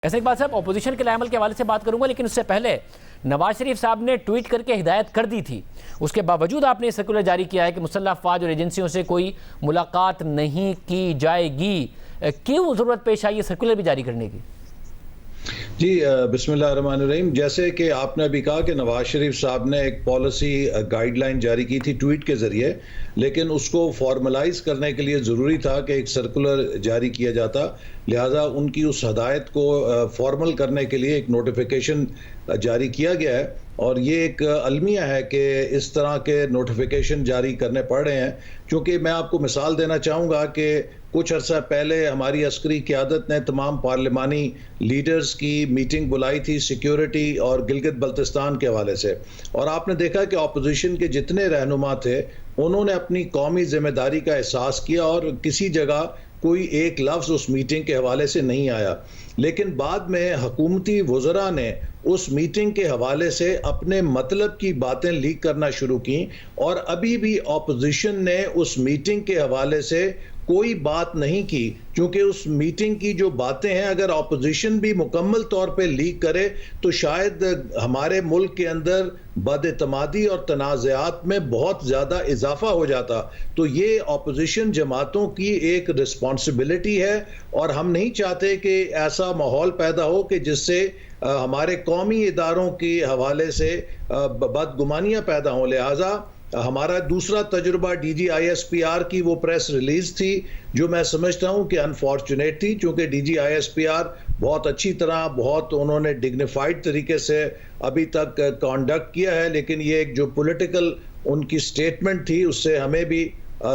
ایسے اقبال صاحب اپوزیشن کے عمل کے حوالے سے بات کروں گا، لیکن اس سے پہلے نواز شریف صاحب نے ٹویٹ کر کے ہدایت کر دی تھی، اس کے باوجود آپ نے یہ سرکولر جاری کیا ہے کہ مسلح افواج اور ایجنسیوں سے کوئی ملاقات نہیں کی جائے گی۔ کیوں ضرورت پیش آئی یہ سرکولر بھی جاری کرنے کی؟ جی بسم اللہ الرحمن الرحیم۔ جیسے کہ آپ نے ابھی کہا کہ نواز شریف صاحب نے ایک پالیسی گائیڈ لائن جاری کی تھی ٹویٹ کے ذریعے، لیکن اس کو فارملائز کرنے کے لیے ضروری تھا کہ ایک سرکولر جاری کیا جاتا، لہٰذا ان کی اس ہدایت کو فارمل کرنے کے لیے ایک نوٹیفیکیشن جاری کیا گیا ہے، اور یہ ایک المیہ ہے کہ اس طرح کے نوٹیفیکیشن جاری کرنے پڑ رہے ہیں، کیونکہ میں آپ کو مثال دینا چاہوں گا کہ کچھ عرصہ پہلے ہماری عسکری قیادت نے تمام پارلیمانی لیڈرز کی میٹنگ بلائی تھی سیکیورٹی اور گلگت بلتستان کے حوالے سے، اور آپ نے دیکھا کہ اپوزیشن کے جتنے رہنما تھے انہوں نے اپنی قومی ذمہ داری کا احساس کیا اور کسی جگہ کوئی ایک لفظ اس میٹنگ کے حوالے سے نہیں آیا، لیکن بعد میں حکومتی وزراء نے اس میٹنگ کے حوالے سے اپنے مطلب کی باتیں لیک کرنا شروع کی، اور ابھی بھی اپوزیشن نے اس میٹنگ کے حوالے سے کوئی بات نہیں کی، کیونکہ اس میٹنگ کی جو باتیں ہیں اگر اپوزیشن بھی مکمل طور پہ لیک کرے تو شاید ہمارے ملک کے اندر بد اعتمادی اور تنازعات میں بہت زیادہ اضافہ ہو جاتا۔ تو یہ اپوزیشن جماعتوں کی ایک رسپانسبلٹی ہے، اور ہم نہیں چاہتے کہ ایسا ماحول پیدا ہو کہ جس سے ہمارے قومی اداروں کے حوالے سے بدگمانیاں پیدا ہوں۔ لہٰذا ہمارا دوسرا تجربہ D G I S P R کی وہ پریس ریلیز تھی، جو میں سمجھتا ہوں کہ انفارچونیٹ تھی، چونکہ D G I S P R بہت اچھی طرح انہوں نے ڈگنیفائڈ طریقے سے ابھی تک کانڈکٹ کیا ہے، لیکن یہ ایک جو پولیٹیکل ان کی سٹیٹمنٹ تھی اس سے ہمیں بھی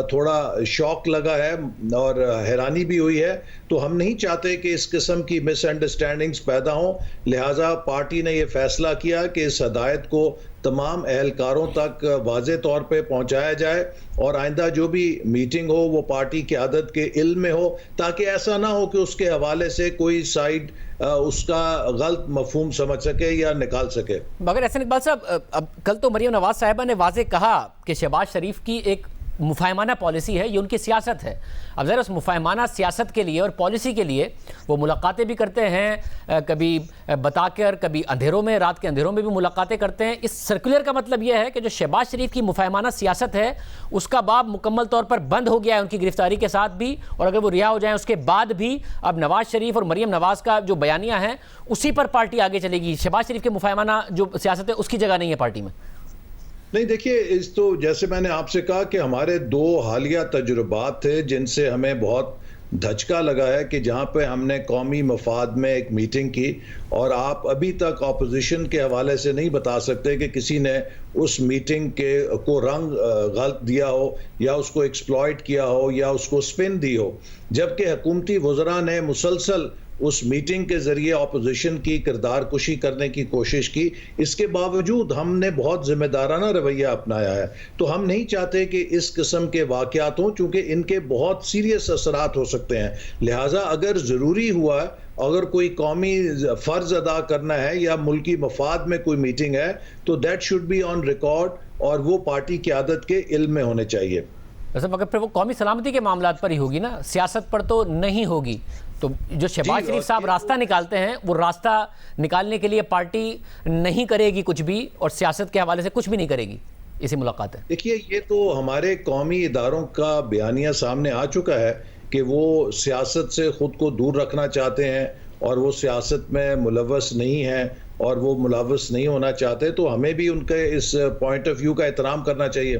تھوڑا شوق لگا ہے اور حیرانی بھی ہوئی ہے۔ تو ہم نہیں چاہتے کہ اس قسم کی مس انڈرسٹینڈنگز پیدا ہوں، لہٰذا پارٹی نے یہ فیصلہ کیا کہ اس ہدایت کو تمام اہلکاروں تک واضح طور پہ پہنچایا جائے، اور آئندہ جو بھی میٹنگ ہو وہ پارٹی قیادت کے علم میں ہو، تاکہ ایسا نہ ہو کہ اس کے حوالے سے کوئی سائڈ اس کا غلط مفہوم سمجھ سکے یا نکال سکے۔ مگر احسن اقبال صاحب، اب کل تو مریم نواز صاحبہ نے واضح کہا کہ شہباز شریف کی ایک مفاہمانہ پالیسی ہے، یہ ان کی سیاست ہے۔ اب ذرا اس مفاہمانہ سیاست کے لیے اور پالیسی کے لیے وہ ملاقاتیں بھی کرتے ہیں، کبھی بتا کر، کبھی اندھیروں میں، رات کے اندھیروں میں بھی ملاقاتیں کرتے ہیں۔ اس سرکولر کا مطلب یہ ہے کہ جو شہباز شریف کی مفاہمانہ سیاست ہے اس کا باب مکمل طور پر بند ہو گیا ہے ان کی گرفتاری کے ساتھ بھی، اور اگر وہ رہا ہو جائیں اس کے بعد بھی اب نواز شریف اور مریم نواز کا جو بیانیہ ہے اسی پر پارٹی آگے چلے گی۔ شہباز شریف کے مفاہمانہ جو سیاست ہے اس کی جگہ نہیں ہے پارٹی میں۔ نہیں، دیکھیے، اس تو جیسے میں نے آپ سے کہا کہ ہمارے دو حالیہ تجربات تھے جن سے ہمیں بہت دھچکا لگا ہے، کہ جہاں پہ ہم نے قومی مفاد میں ایک میٹنگ کی، اور آپ ابھی تک اپوزیشن کے حوالے سے نہیں بتا سکتے کہ کسی نے اس میٹنگ کو رنگ غلط دیا ہو، یا اس کو ایکسپلائٹ کیا ہو، یا اس کو سپن دی ہو، جبکہ حکومتی وزراء نے مسلسل اس میٹنگ کے ذریعے اپوزیشن کی کردار کشی کرنے کی کوشش کی۔ اس کے باوجود ہم نے بہت ذمہ دارانہ رویہ اپنایا ہے۔ تو ہم نہیں چاہتے کہ اس قسم کے واقعات ہوں، چونکہ ان کے بہت سیریس اثرات ہو سکتے ہیں، لہٰذا اگر ضروری ہوا، اگر کوئی قومی فرض ادا کرنا ہے یا ملکی مفاد میں کوئی میٹنگ ہے، تو that should be on record, اور وہ پارٹی قیادت کے علم میں ہونے چاہیے۔ مگر پھر وہ قومی سلامتی کے معاملات پر ہی ہوگی نا، سیاست پر تو نہیں ہوگی۔ تو جو شہباز شریف صاحب راستہ نکالتے ہیں وہ راستہ نکالنے کے لیے پارٹی نہیں کرے گی کچھ بھی، اور سیاست کے حوالے سے کچھ بھی نہیں کرے گی اسی ملاقات ہے۔ دیکھیے، یہ تو ہمارے قومی اداروں کا بیانیہ سامنے آ چکا ہے کہ وہ سیاست سے خود کو دور رکھنا چاہتے ہیں، اور وہ سیاست میں ملوث نہیں ہیں، اور وہ ملوث نہیں ہونا چاہتے۔ تو ہمیں بھی ان کے اس پوائنٹ آف ویو کا احترام کرنا چاہیے۔